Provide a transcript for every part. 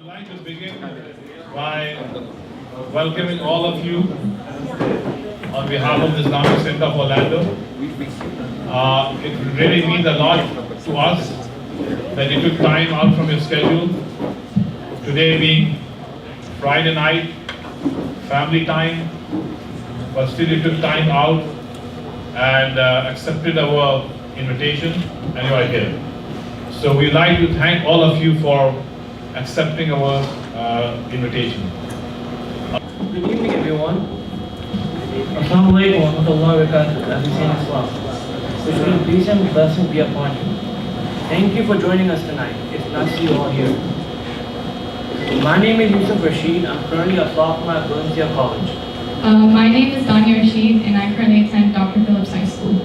I'd like to begin by welcoming all of you on behalf of the Islamic Center of Orlando. It really means a lot to us that you took time out from your schedule. Today being Friday night, family time, but still you took time out and accepted our invitation and you are here. So we'd like to thank all of you for accepting our invitation. Good evening, everyone. Assalamu alaikum wa rahmatullahi wa barakatuh, as we say in Islam. Which means peace and blessing be upon you. Thank you for joining us tonight. It's nice to see you all here. My name is Yusuf Rashid. I'm currently a sophomore at Valencia College. My name is Danya Rashid and I currently attend Dr. Phillips High School.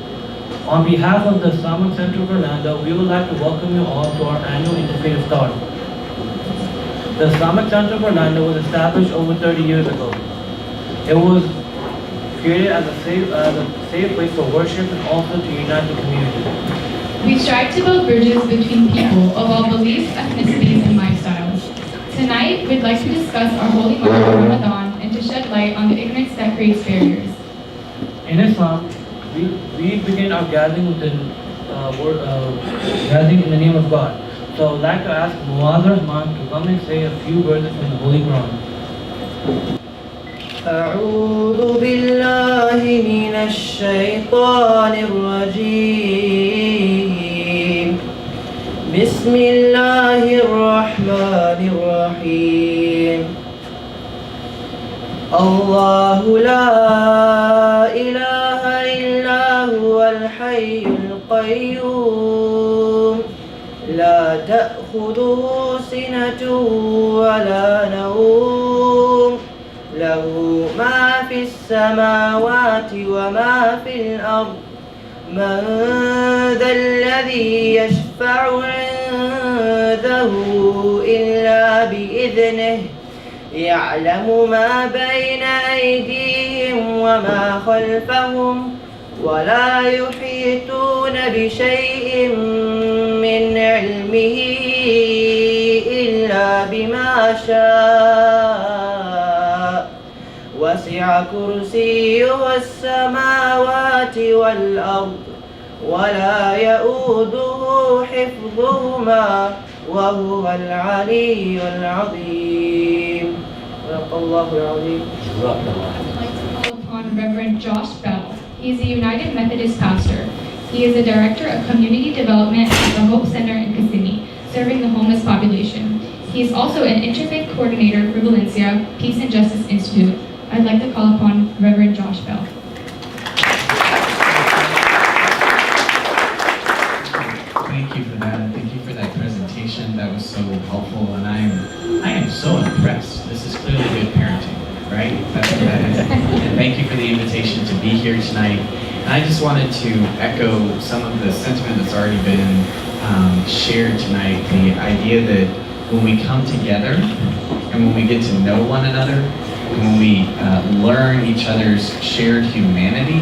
On behalf of the Islamic Center of Orlando, we would like to welcome you all to our annual Interfaith Iftar. The Islamic Center of Orlando was established over 30 years ago. It was created as a safe place for worship and also to unite the community. We strive to build bridges between people of all beliefs, ethnicities, and lifestyles. Tonight, we'd like to discuss our holy month of Ramadan and to shed light on the ignorance that creates barriers. In Islam, we begin our gathering with gathering in the name of God. So I'd like to ask Muaz Rahman to come and say a few verses from the Holy Quran. أعوذ بالله من الشيطان الرجيم بسم الله الرحمن الرحيم الله لا إله إلا هو الحي القيوم لا تأخذه سنة ولا نوم له ما في السماوات وما في الأرض من ذا الذي يشفع عنده إلا بإذنه يعلم ما بين أيديهم وما خلفهم ولا يحيطون بشيء من علمه إلا بما شاء وسع كرسيه السماوات والأرض ولا يؤوده حفظهما وهو العلي العظيم صدق الله العظيم. I'd like to call upon Reverend Josh Bell. He is a United Methodist pastor. He is a director of community development at the Hope Center in Kissimmee, serving the homeless population. He is also an Interfaith coordinator for Valencia Peace and Justice Institute. I'd like to call upon Reverend Josh Bell. Thank you for that. Thank you for that presentation. That was so helpful, and I am so impressed. This is clearly good parenting, right? That's what that is. And thank you for the invitation to be here tonight. And I just wanted to echo some of the sentiment that's already been shared tonight. The idea that when we come together and when we get to know one another, and when we learn each other's shared humanity,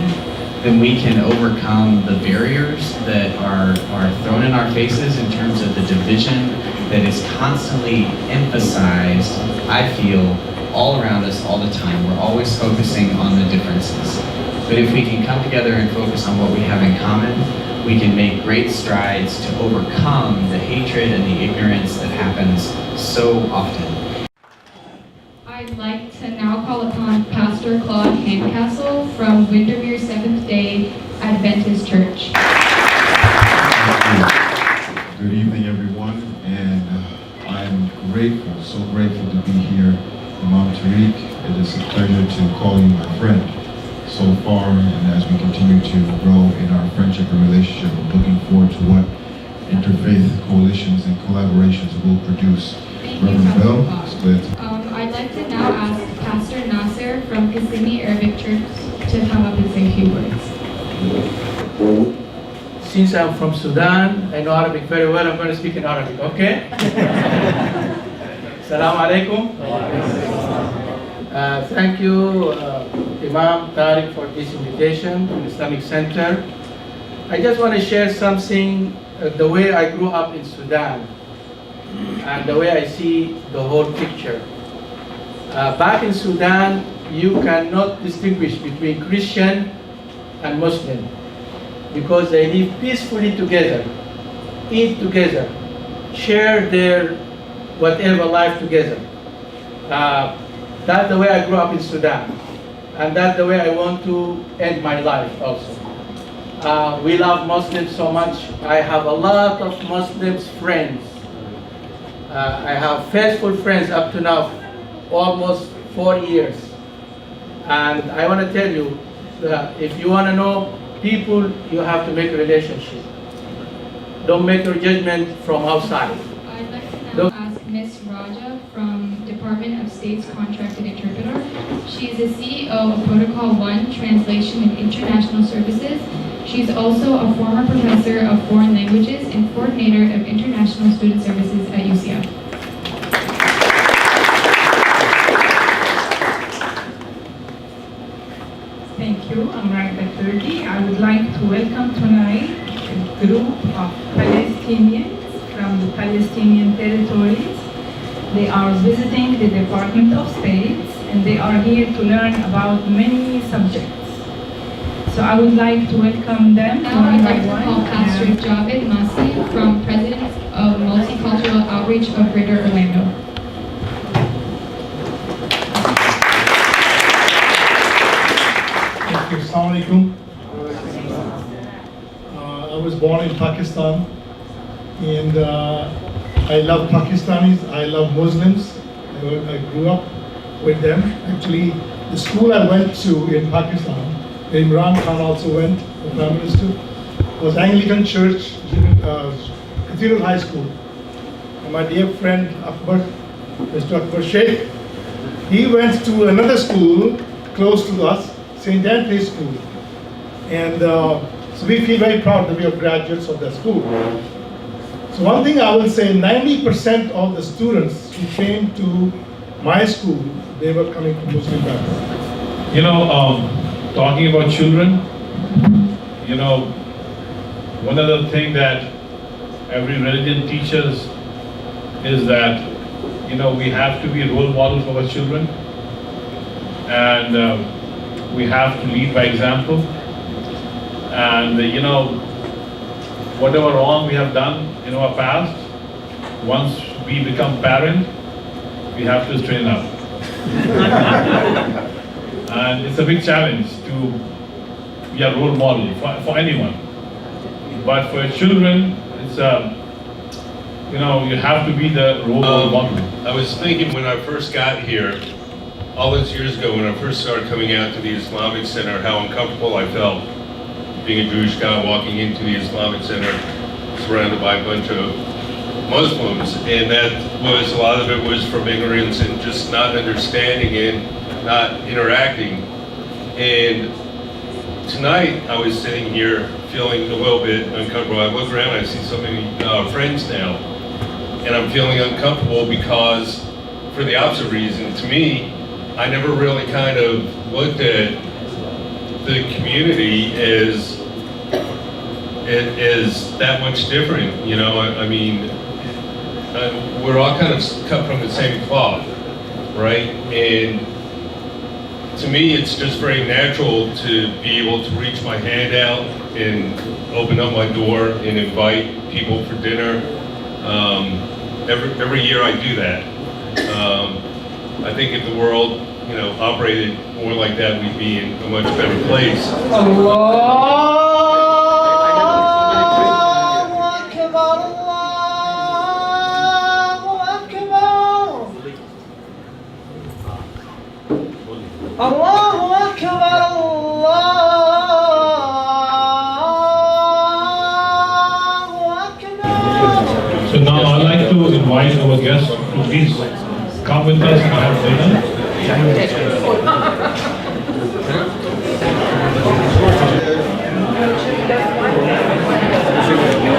then we can overcome the barriers that are thrown in our faces in terms of the division that is constantly emphasized, I feel, all around us all the time. We're always focusing on the differences. But if we can come together and focus on what we have in common, we can make great strides to overcome the hatred and the ignorance that happens so often. I'd like to now call upon Pastor Claude Handcastle from Windermere Seventh-day Adventist Church. Good evening, everyone, and I'm grateful, so grateful to be here. Imam Tariq, it is a pleasure to call you my friend so far, and as we continue to grow in our friendship and relationship, I'm looking forward to what interfaith coalitions and collaborations will produce. Reverend Bell, I'd like to now ask Pastor Nasser from Kissimmee Arabic Church to come up and say a few words. Since I'm from Sudan, I know Arabic very well. I'm going to speak in Arabic, okay? Assalamu alaikum. Thank you, Imam Tariq, for this invitation to the Islamic Center. I just want to share something, the way I grew up in Sudan. and the way I see the whole picture. Back in Sudan, you cannot distinguish between Christian and Muslim because they live peacefully together, eat together, share their whatever life together. That's the way I grew up in Sudan, and that's the way I want to end my life also. We love Muslims so much. I have a lot of Muslims friends. I have faithful friends up to now, almost 4 years. And I want to tell you that if you want to know people, you have to make a relationship. Don't make your judgment from outside. I'd like to now ask Ms. Raja from Department of State's Contracted Interpreter. She is the CEO of Protocol 1, Translation and International Services. She's also a former professor of foreign languages and coordinator of international student services at UCF. Thank you. I'm Ragda Kurdi. I would like to welcome tonight a group of Palestinians from the Palestinian territories. They are visiting the Department of State and they are here to learn about many subjects. So I would like to welcome them. Now I'd like to call Pastor Javed Masi from President of Multicultural Outreach of Greater Orlando. Assalamu alaikum. I was born in Pakistan and I love Pakistanis, I love Muslims. I grew up with them. Actually, the school I went to in Pakistan, Imran Khan also went, the Prime Minister, was Anglican Church, Cathedral High School. And my dear friend Akbar, Mr. Akbar Sheikh, he went to another school close to us, St. Anthony's School. And so we feel very proud that we are graduates of that school. So one thing I will say, 90% of the students who came to my school, they were coming from Muslim background. You know, talking about children, you know, one of the things that every religion teaches is that, you know, we have to be role models for our children, and we have to lead by example. And you know, whatever wrong we have done in our past, once we become parent, we have to straighten up. And it's a big challenge to be a role model for anyone. But for children, it's you know, you have to be the role model. I was thinking when I first got here, all those years ago when I first started coming out to the Islamic Center, how uncomfortable I felt being a Jewish guy walking into the Islamic Center surrounded by a bunch of Muslims. And that was, a lot of it was from ignorance and just not understanding and not interacting. And tonight I was sitting here feeling a little bit uncomfortable. I look around, I see so many friends now, and I'm feeling uncomfortable because, for the opposite reason, to me, I never really kind of looked at the community as that much different, you know. I mean, we're all kind of cut from the same cloth, right? And to me, it's just very natural to be able to reach my hand out and open up my door and invite people for dinner. Every year I do that. I think if the world, you know, operated more like that, we'd be in a much better place. So now I'd like to invite our guests to please come with us and have dinner.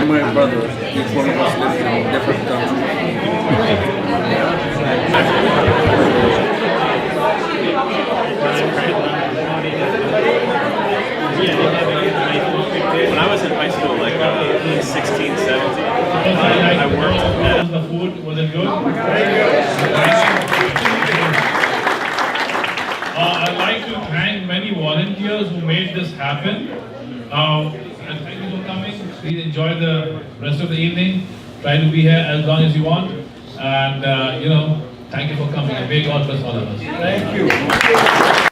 My brother, he's one of us living in a different country. When I was in high school, like 16, 17, I worked at food? Was it good? I'd like to thank many volunteers who made this happen. And thank you for coming. Please enjoy the rest of the evening. Try to be here as long as you want. And, thank you for coming. And may God bless all of us. Thank you.